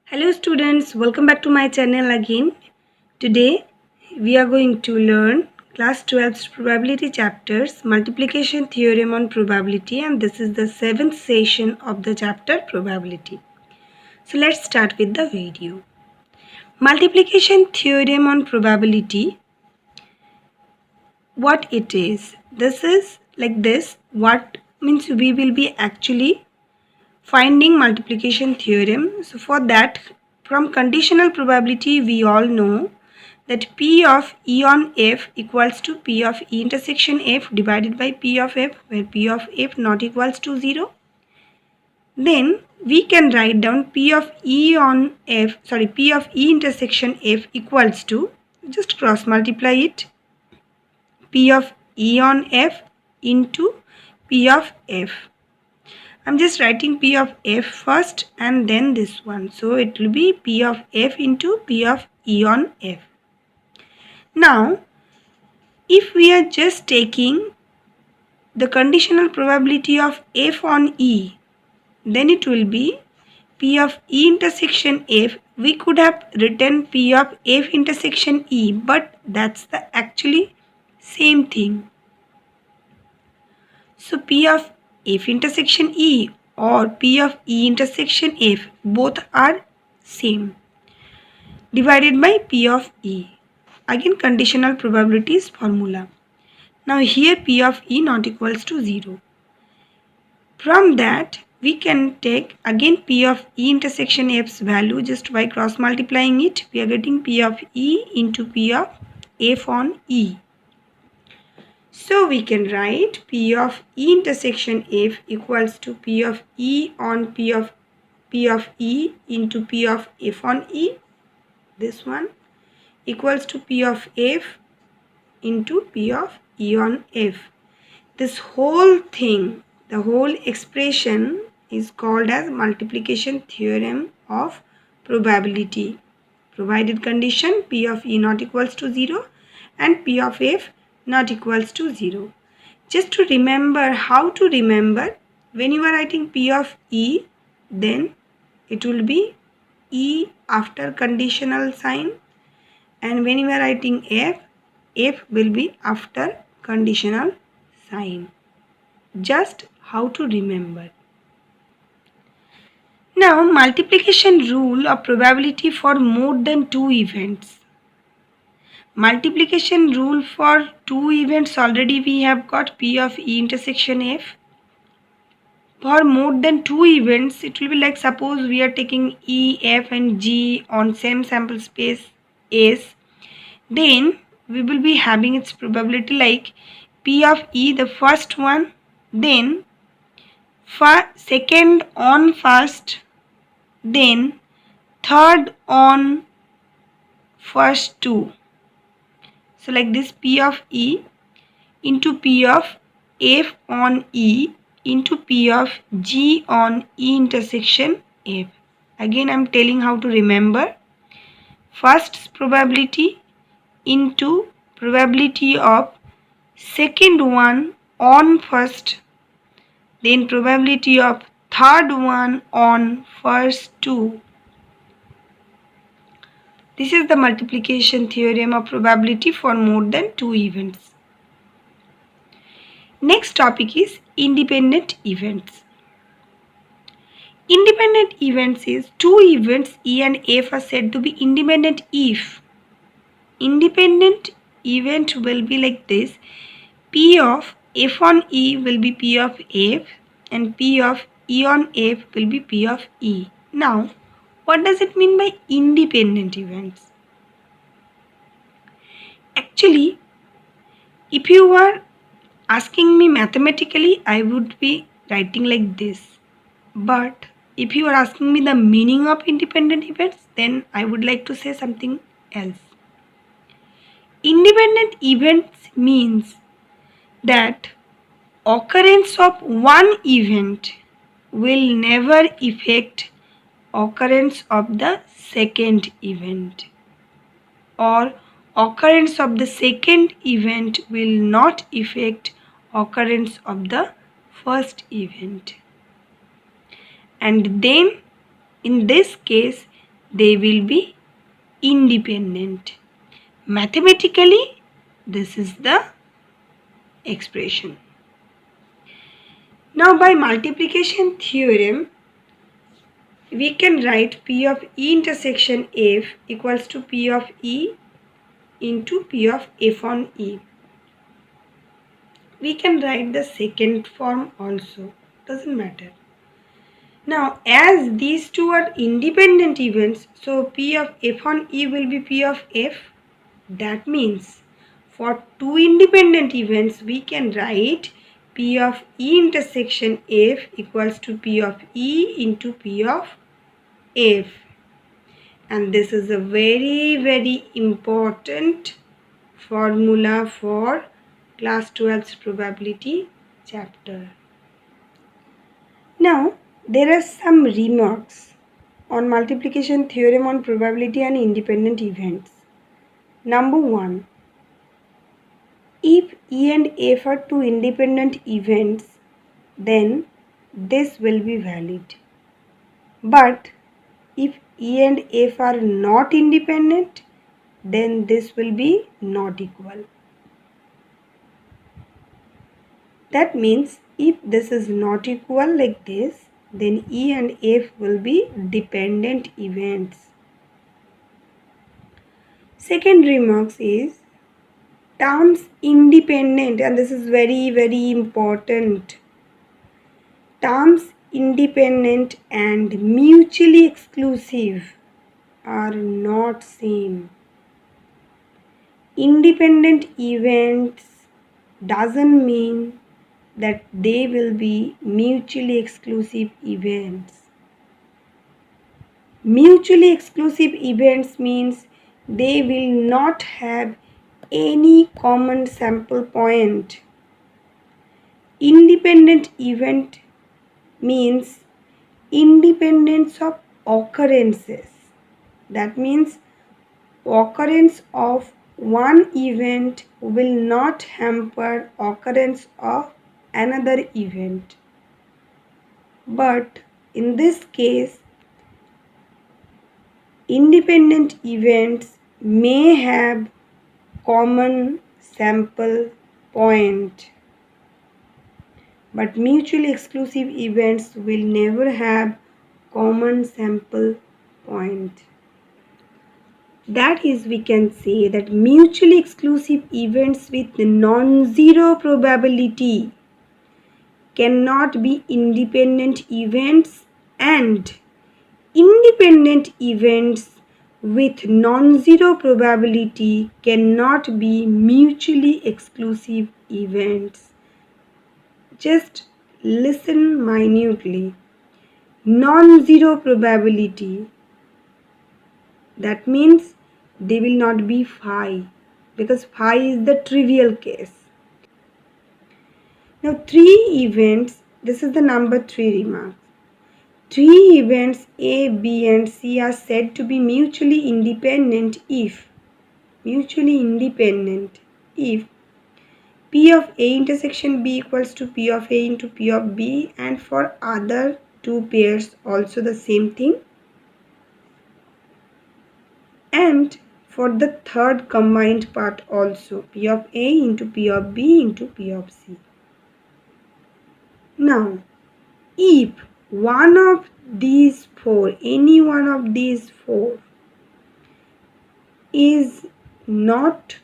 Hello students, welcome back to my channel again. Today we are going to learn class 12's probability chapters, multiplication theorem on probability, and this is the 7th session of the chapter probability. So let's start with the video. Multiplication theorem on probability, what it is. This is like this. What means we will be actually finding multiplication theorem. So for that, from conditional probability we all know that P of E on F equals to P of E intersection F divided by P of F, where P of F not equals to 0. Then we can write down P of E intersection F equals to, just cross multiply it, P of E on F into P of F. I'm just writing P of F first and then this one. So it will be P of F into P of E on F. Now, if we are just taking the conditional probability of F on E, then it will be P of E intersection F. We could have written P of F intersection E, but that's the actually same thing. So P of F intersection E or P of E intersection F, both are same, divided by P of E. Again conditional probabilities formula. Now here P of E not equals to 0. From that we can take again P of E intersection F's value just by cross multiplying it. We are getting P of E into P of F on E. So we can write P of E intersection F equals to P of E on P of E into P of F on E. This one equals to P of F into P of E on F. This whole thing, the whole expression is called as multiplication theorem of probability. Provided condition P of E not equals to 0 and P of F not equals to 0. Just to remember, how to remember, when you are writing P of E, then it will be E after conditional sign, and when you are writing F, F will be after conditional sign. Just how to remember. Now multiplication rule of probability for more than 2 events. Multiplication rule for 2 events, already we have got P of E intersection F. For more than 2 events, it will be like, suppose we are taking E, F and G on same sample space S. Then we will be having its probability like P of E, the first one, then second on first, then third on first two. So like this, P of E into P of F on E into P of G on E intersection F. Again I am telling how to remember. First probability into probability of second one on first, then probability of third one on first two. This is the multiplication theorem of probability for more than 2 events. Next topic is independent events. Independent events is 2 events E and F are said to be independent if independent event will be like this. P of F on E will be P of F and P of E on F will be P of E. Now, what does it mean by independent events? Actually, if you were asking me mathematically, I would be writing like this. But if you are asking me the meaning of independent events, then I would like to say something else. Independent events means that occurrence of one event will never affect occurrence of the second event, or occurrence of the second event will not affect occurrence of the first event. And then in this case, they will be independent. Mathematically, this is the expression. Now by multiplication theorem, we can write P of E intersection F equals to P of E into P of F on E. We can write the second form also, doesn't matter. Now as these two are independent events, so P of F on E will be P of F. That means for two independent events we can write P of E intersection F equals to P of E into P of F. And this is a very important formula for class 12's probability chapter. Now there are some remarks on multiplication theorem on probability and independent events. Number 1. If E and F are two independent events, then this will be valid. But if E and F are not independent, then this will be not equal. That means if this is not equal like this, then E and F will be dependent events. Second remarks is terms independent, and this is very important. Terms independent and mutually exclusive are not same. Independent events doesn't mean that they will be mutually exclusive events. Mutually exclusive events means they will not have any common sample point. Independent event means independence of occurrences. That means occurrence of one event will not hamper occurrence of another event. But in this case, independent events may have common sample point, but mutually exclusive events will never have common sample point. That is, we can say that mutually exclusive events with non-zero probability cannot be independent events, and independent events with non-zero probability cannot be mutually exclusive events. Just listen minutely. Non-zero probability, that means they will not be phi, because phi is the trivial case. Now three events, this is the number 3 remark. Three events A, B and C are said to be mutually independent if P of A intersection B equals to P of A into P of B, and for other two pairs also the same thing, and for the third combined part also P of A into P of B into P of C. Now if one of these four, any one of these four is not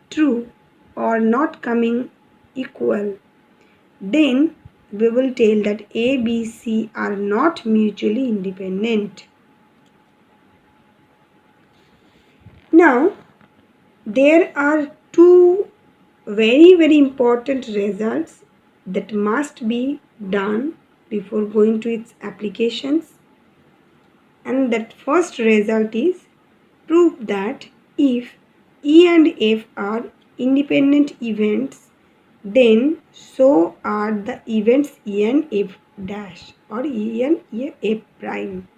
true or not coming equal, then we will tell that A, B, C are not mutually independent. Now there are two very important results that must be done before going to its applications, and that first result is prove that if E and F are independent events, then so are the events E and F dash or E and F prime.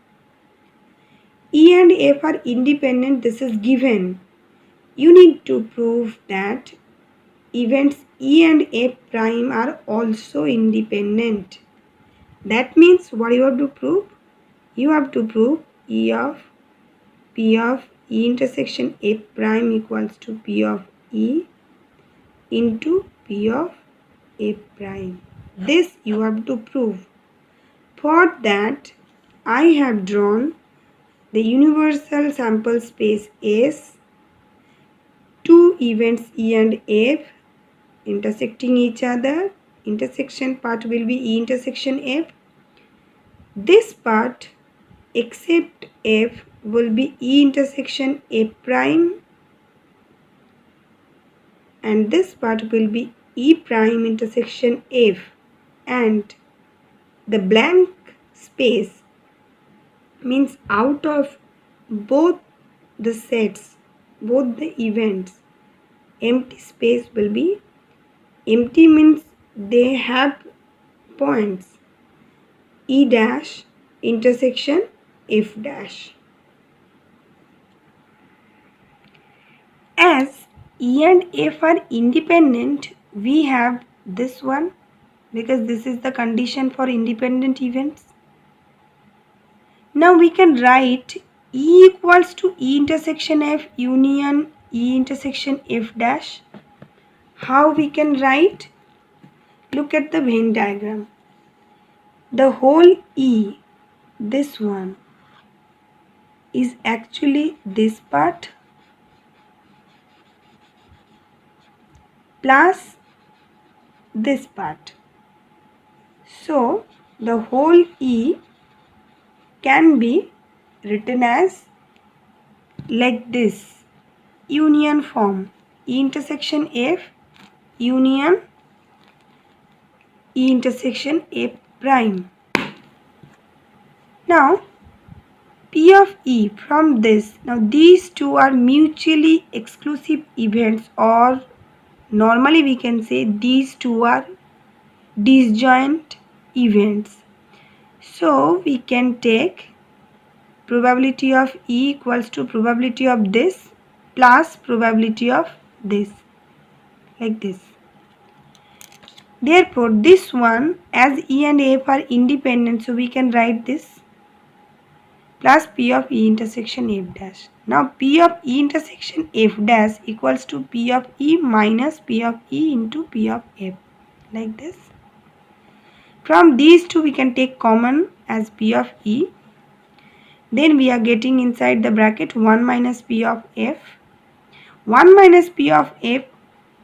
E and F are independent, this is given. You need to prove that events E and F prime are also independent. That means what you have to prove? You have to prove E of P of E intersection A prime equals to P of E into P of A prime. This you have to prove. For that, I have drawn the universal sample space S, two events E and F intersecting each other. Intersection part will be E intersection F. This part except F will be E intersection A prime, and this part will be E prime intersection F, and the blank space means out of both the sets, both the events, empty space will be empty means they have points E dash intersection F dash. As E and F are independent, we have this one because this is the condition for independent events. Now we can write E equals to E intersection F union E intersection F dash. How we can write? Look at the Venn diagram. The whole E, this one, is actually this part plus this part. So the whole E can be written as like this, union form, E intersection F union E intersection A prime. Now P of E from this, now these two are mutually exclusive events, or normally we can say these two are disjoint events. So we can take probability of E equals to probability of this plus probability of this, like this. Therefore this one, as E and F are independent, so we can write this plus P of E intersection F dash. Now P of E intersection F dash equals to P of E minus P of E into P of F, like this. From these two we can take common as P of E. Then we are getting inside the bracket 1 minus P of F. 1 minus P of F,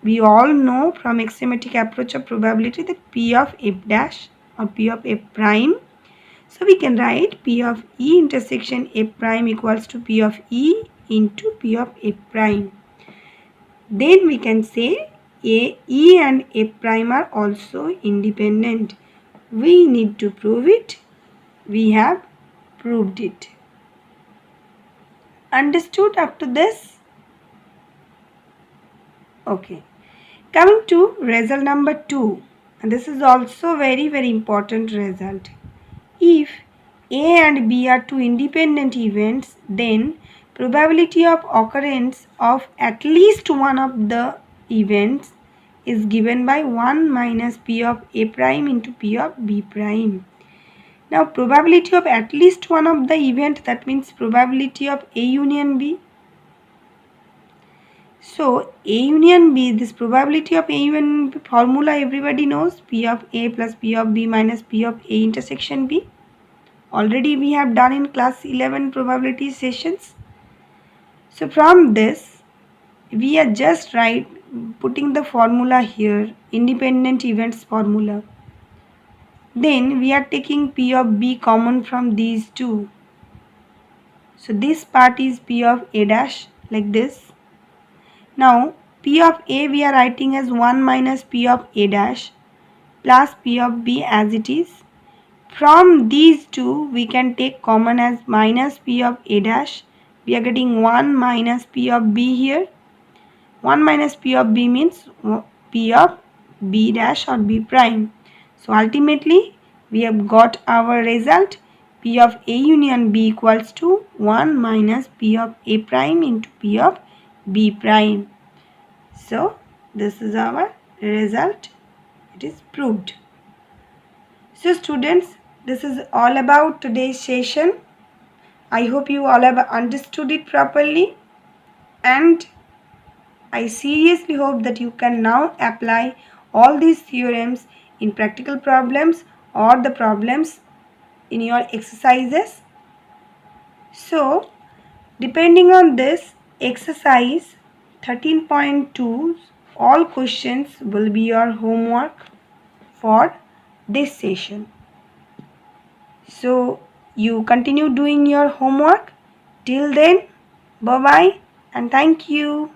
we all know from axiomatic approach of probability that P of F dash or P of F prime. So we can write P of E intersection F prime equals to P of E into P of F prime. Then we can say E and F prime are also independent. We need to prove it. We have proved it. Understood up to this? Okay. Coming to result number 2. And this is also very important result. If A and B are two independent events, then probability of occurrence of at least one of the events is given by 1 minus P of A prime into P of B prime. Now probability of at least one of the event, that means probability of A union B. So A union B, this probability of A union B formula everybody knows, P of A plus P of B minus P of A intersection B. Already we have done in class 11 probability sessions. So from this we are just putting the formula here, independent events formula. Then we are taking P of B common from these two. So this part is P of A dash, like this. Now P of A we are writing as 1 minus P of A dash plus P of B as it is. From these two we can take common as minus P of A dash. We are getting 1 minus P of B here. 1 minus P of B means P of B dash or B prime. So ultimately we have got our result, P of A union B equals to 1 minus P of A prime into P of B prime. So this is our result. It is proved. So students, this is all about today's session. I hope you all have understood it properly, and I seriously hope that you can now apply all these theorems in practical problems or the problems in your exercises. So, depending on this exercise 13.2, all questions will be your homework for this session. So, you continue doing your homework. Till then, bye bye and thank you.